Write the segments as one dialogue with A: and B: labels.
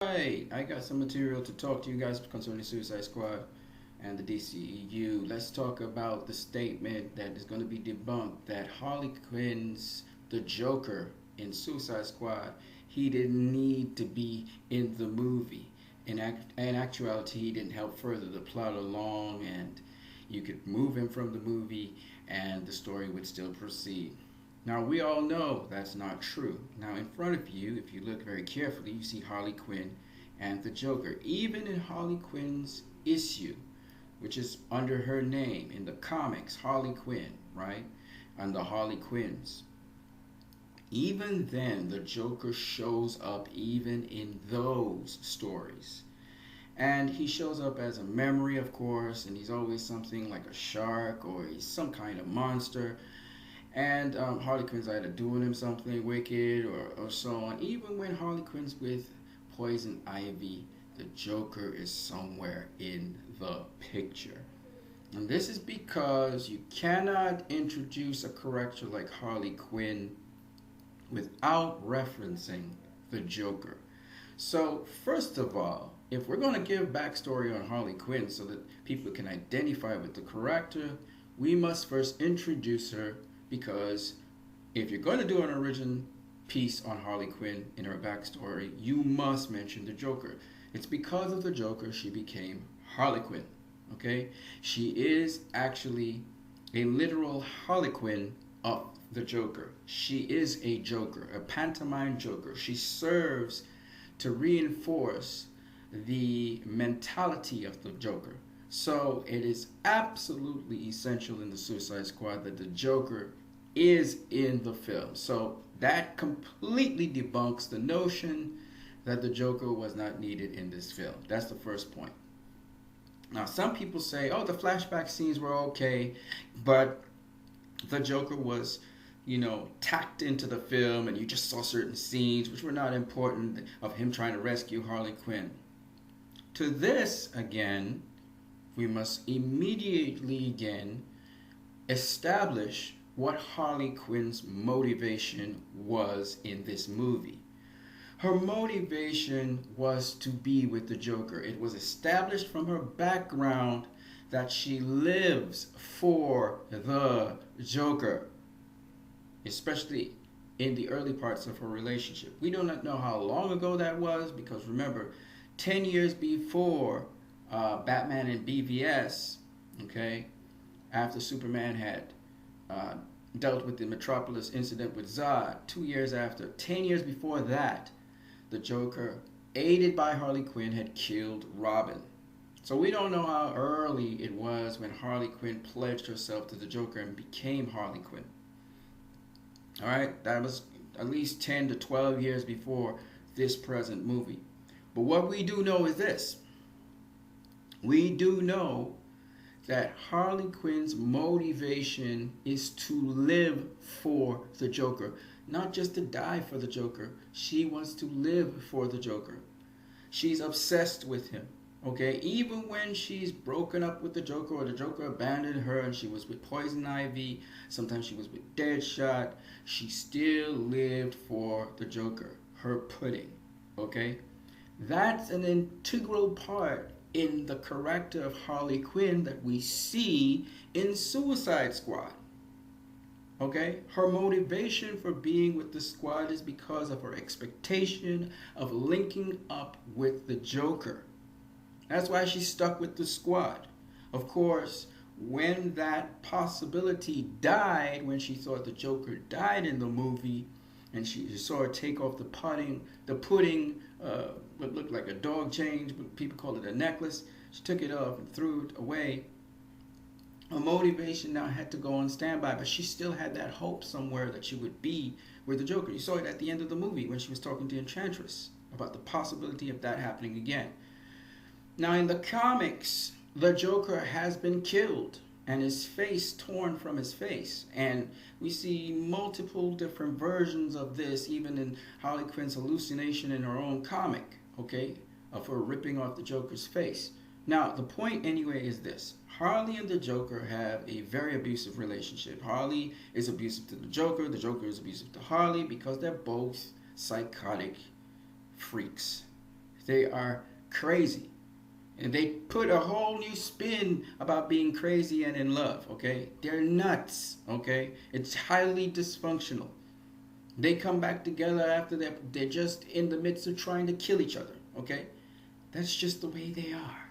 A: Right, I got some material to talk to you guys concerning Suicide Squad and the DCEU. Let's talk about the statement that is going to be debunked that Harley Quinn's the Joker in Suicide Squad, he didn't need to be in the movie. In actuality, he didn't help further the plot along, and you could move him from the movie and the story would still proceed. Now, we all know that's not true. Now, in front of you, if you look very carefully, you see Harley Quinn and the Joker. Even in Harley Quinn's issue, which is under her name in the comics, Harley Quinn, right? And the Harley Quinns. Even then, the Joker shows up even in those stories. And he shows up as a memory, of course, and he's always something like a shark or he's some kind of monster. And Harley Quinn's either doing him something wicked or so on. Even when Harley Quinn's with Poison Ivy, the Joker is somewhere in the picture. And this is because you cannot introduce a character like Harley Quinn without referencing the Joker. So, first of all, if we're going to give backstory on Harley Quinn so that people can identify with the character, we must first introduce her because if you're going to do an origin piece on Harley Quinn in her backstory, you must mention the Joker. It's because of the Joker she became Harley Quinn. Okay? She is actually a literal Harley Quinn of the Joker. She is a Joker, a pantomime Joker. She serves to reinforce the mentality of the Joker. So it is absolutely essential in the Suicide Squad that the Joker is in the film. So that completely debunks the notion that the Joker was not needed in this film. That's the first point. Now, some people say, oh, the flashback scenes were okay, but the Joker was, tacked into the film and you just saw certain scenes which were not important of him trying to rescue Harley Quinn. To this, again, we must immediately again establish what Harley Quinn's motivation was in this movie. Her motivation was to be with the Joker. It was established from her background that she lives for the Joker, especially in the early parts of her relationship. We do not know how long ago that was because remember, 10 years before Batman and BVS, okay, after Superman had dealt with the Metropolis incident with Zod, 2 years after, 10 years before that, the Joker, aided by Harley Quinn, had killed Robin. So we don't know how early it was when Harley Quinn pledged herself to the Joker and became Harley Quinn. Alright, that was at least 10 to 12 years before this present movie. But what we do know is this. We do know that Harley Quinn's motivation is to live for the Joker. Not just to die for the Joker. She wants to live for the Joker. She's obsessed with him. Okay, even when she's broken up with the Joker or the Joker abandoned her and she was with Poison Ivy, sometimes she was with Deadshot, she still lived for the Joker, her pudding. Okay, that's an integral part in the character of Harley Quinn that we see in Suicide Squad. Okay, her motivation for being with the squad is because of her expectation of linking up with the Joker. That's why she's stuck with the squad. Of course, when that possibility died, when she thought the Joker died in the movie, and she saw her take off the pudding, what looked like a dog chain, but people call it a necklace. She took it off and threw it away. Her motivation now had to go on standby, but she still had that hope somewhere that she would be with the Joker. You saw it at the end of the movie when she was talking to Enchantress about the possibility of that happening again. Now, in the comics, the Joker has been killed and his face torn from his face. And we see multiple different versions of this, even in Harley Quinn's hallucination in her own comic, okay, of her ripping off the Joker's face. Now, the point anyway is this. Harley and the Joker have a very abusive relationship. Harley is abusive to the Joker is abusive to Harley because they're both psychotic freaks. They are crazy. And they put a whole new spin about being crazy and in love, okay? They're nuts, okay? It's highly dysfunctional. They come back together after they're just in the midst of trying to kill each other, okay? That's just the way they are,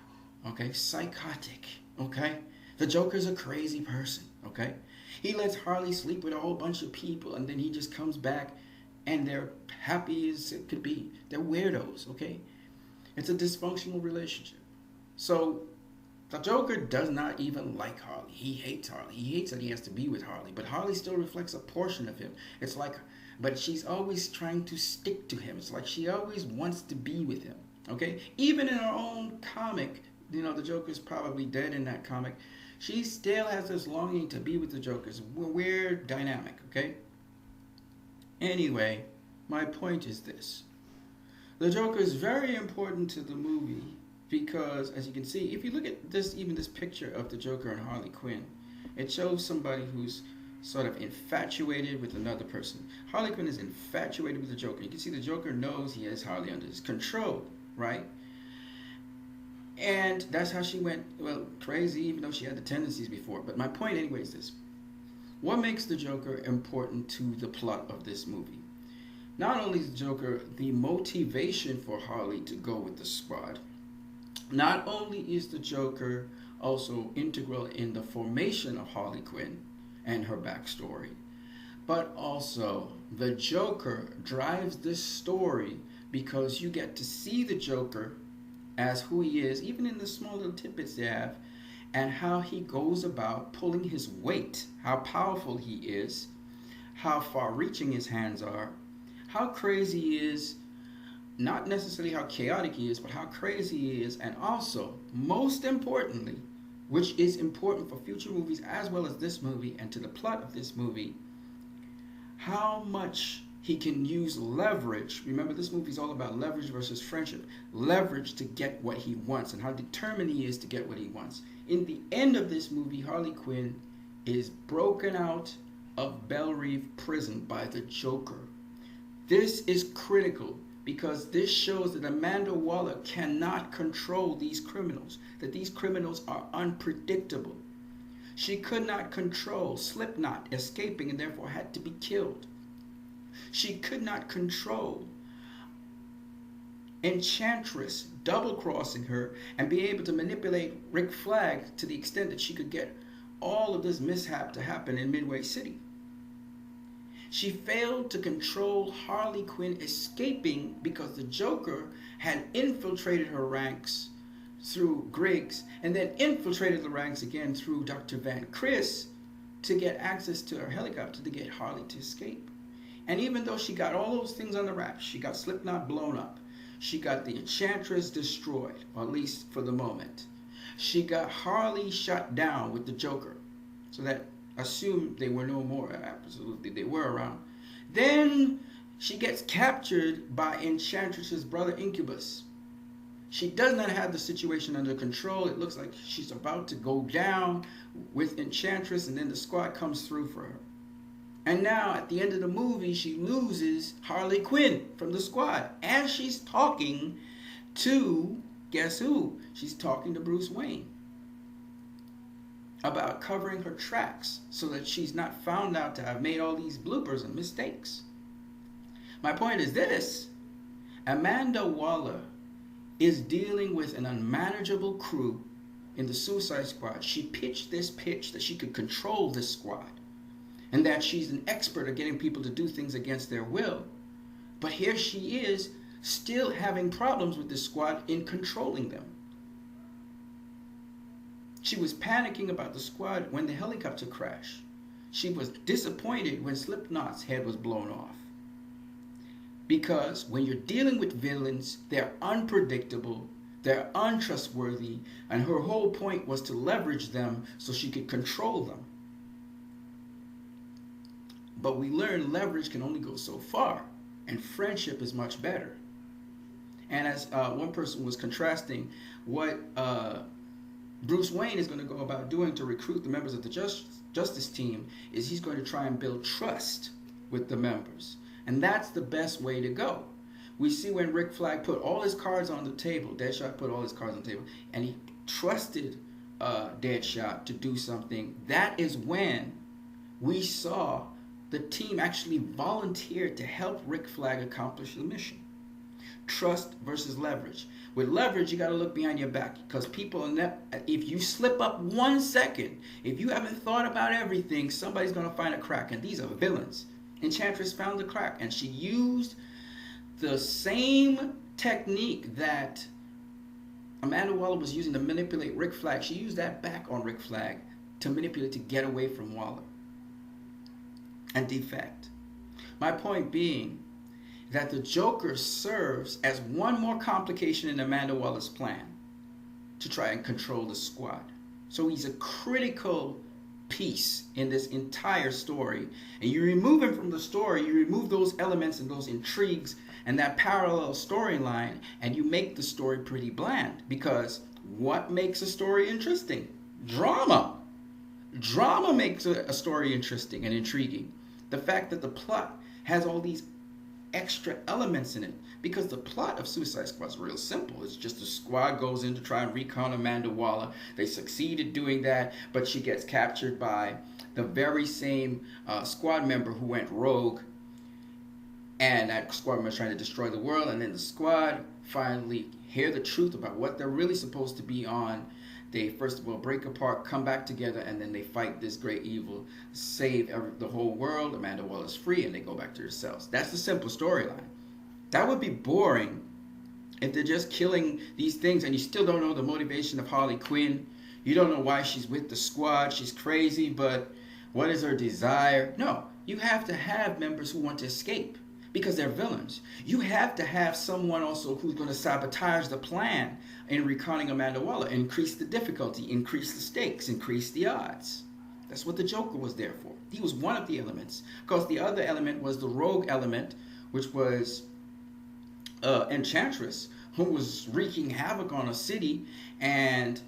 A: okay? Psychotic, okay? The Joker's a crazy person, okay? He lets Harley sleep with a whole bunch of people, and then he just comes back and they're happy as it could be. They're weirdos, okay? It's a dysfunctional relationship. So the Joker does not even like Harley. He hates Harley. He hates that he has to be with Harley. But Harley still reflects a portion of him. It's like, but she's always trying to stick to him. It's like she always wants to be with him. Okay? Even in her own comic, the Joker's probably dead in that comic. She still has this longing to be with the Joker. It's a weird dynamic, okay? Anyway, my point is this. The Joker is very important to the movie because, as you can see, if you look at this, even this picture of the Joker and Harley Quinn, it shows somebody who's sort of infatuated with another person. Harley Quinn is infatuated with the Joker. You can see the Joker knows he has Harley under his control, right? And that's how she went, well, crazy, even though she had the tendencies before. But my point anyway is this. What makes the Joker important to the plot of this movie? Not only is the Joker the motivation for Harley to go with the squad, not only is the Joker also integral in the formation of Harley Quinn and her backstory, but also the Joker drives this story because you get to see the Joker as who he is, even in the small little tidbits they have, and how he goes about pulling his weight, how powerful he is, how far-reaching his hands are, how crazy he is, not necessarily how chaotic he is, but how crazy he is, and also, most importantly, which is important for future movies as well as this movie and to the plot of this movie, how much he can use leverage. Remember, this movie is all about leverage versus friendship. Leverage to get what he wants and how determined he is to get what he wants. In the end of this movie, Harley Quinn is broken out of Belle Reve prison by the Joker. This is critical because this shows that Amanda Waller cannot control these criminals, that these criminals are unpredictable. She could not control Slipknot escaping and therefore had to be killed. She could not control Enchantress double-crossing her and be able to manipulate Rick Flag to the extent that she could get all of this mishap to happen in Midway City. She failed to control Harley Quinn escaping because the Joker had infiltrated her ranks through Griggs and then infiltrated the ranks again through Dr. Van Chris to get access to her helicopter to get Harley to escape. And even though she got all those things on the wraps, she got Slipknot blown up, she got the Enchantress destroyed, or at least for the moment. She got Harley shot down with the Joker, so that assume they were no more. Absolutely, they were around. Then she gets captured by Enchantress's brother Incubus. She does not have the situation under control. It looks like she's about to go down with Enchantress, and then the squad comes through for her. And now, at the end of the movie, she loses Harley Quinn from the squad. And she's talking to, guess who? She's talking to Bruce Wayne about covering her tracks so that she's not found out to have made all these bloopers and mistakes. My point is this. Amanda Waller is dealing with an unmanageable crew in the Suicide Squad. She pitched this pitch that she could control this squad and that she's an expert at getting people to do things against their will. But here she is still having problems with this squad in controlling them. She was panicking about the squad when the helicopter crashed. She was disappointed when Slipknot's head was blown off. Because when you're dealing with villains, they're unpredictable, they're untrustworthy, and her whole point was to leverage them so she could control them. But we learn leverage can only go so far, and friendship is much better. And as one person was contrasting what Bruce Wayne is going to go about doing to recruit the members of the Justice team is he's going to try and build trust with the members. And that's the best way to go. We see when Rick Flag put all his cards on the table, Deadshot put all his cards on the table, and he trusted Deadshot to do something. That is when we saw the team actually volunteered to help Rick Flag accomplish the mission. Trust versus leverage. With leverage, you got to look behind your back, because people, if you slip up 1 second, if you haven't thought about everything, somebody's going to find a crack, and these are villains. Enchantress found the crack, and she used the same technique that Amanda Waller was using to manipulate Rick Flag. She used that back on Rick Flag to manipulate, to get away from Waller and defect. My point being that the Joker serves as one more complication in Amanda Waller's plan to try and control the squad. So he's a critical piece in this entire story. And you remove him from the story, you remove those elements and those intrigues and that parallel storyline, and you make the story pretty bland. Because what makes a story interesting? Drama. Drama makes a story interesting and intriguing. The fact that the plot has all these extra elements in it, because the plot of Suicide Squad is real simple. It's just a squad goes in to try and recon Amanda Waller. They succeed at doing that, but she gets captured by the very same squad member who went rogue, and that squad member is trying to destroy the world. And then the squad finally hear the truth about what they're really supposed to be on. They first of all break apart, come back together, and then they fight this great evil, save the whole world. Amanda Waller's free, and they go back to their cells. That's the simple storyline. That would be boring if they're just killing these things and you still don't know the motivation of Harley Quinn. You don't know why she's with the squad. She's crazy, but what is her desire? No, you have to have members who want to escape because they're villains. You have to have someone also who's going to sabotage the plan in reconning Amanda Waller, increase the difficulty, increase the stakes, increase the odds. That's what the Joker was there for. He was one of the elements. Because the other element was the rogue element, which was Enchantress, who was wreaking havoc on a city and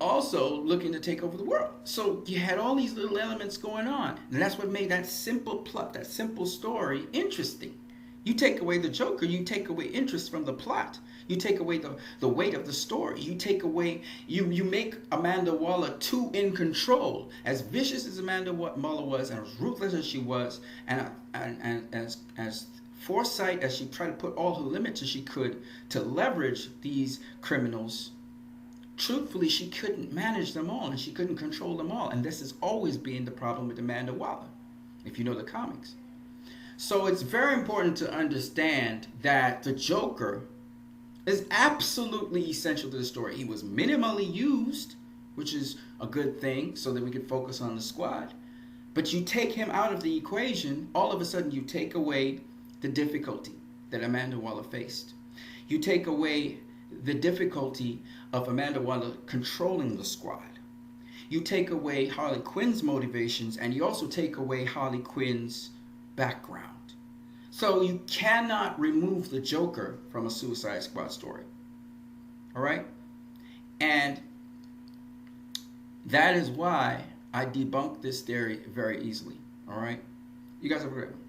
A: also looking to take over the world. So you had all these little elements going on. And that's what made that simple plot, that simple story, interesting. You take away the Joker, you take away interest from the plot. You take away the weight of the story. You take away, you make Amanda Waller too in control. As vicious as Amanda Waller was, and as ruthless as she was, and as foresight as she tried to put all her limits as she could to leverage these criminals, truthfully, she couldn't manage them all, and she couldn't control them all. And this has always been the problem with Amanda Waller, if you know the comics. So it's very important to understand that the Joker is absolutely essential to the story. He was minimally used, which is a good thing, so that we could focus on the squad. But you take him out of the equation, all of a sudden you take away the difficulty that Amanda Waller faced. You take away the difficulty of Amanda Waller controlling the squad. You take away Harley Quinn's motivations, and you also take away Harley Quinn's background. So you cannot remove the Joker from a Suicide Squad story. All right? And that is why I debunk this theory very easily. All right? You guys have a great one.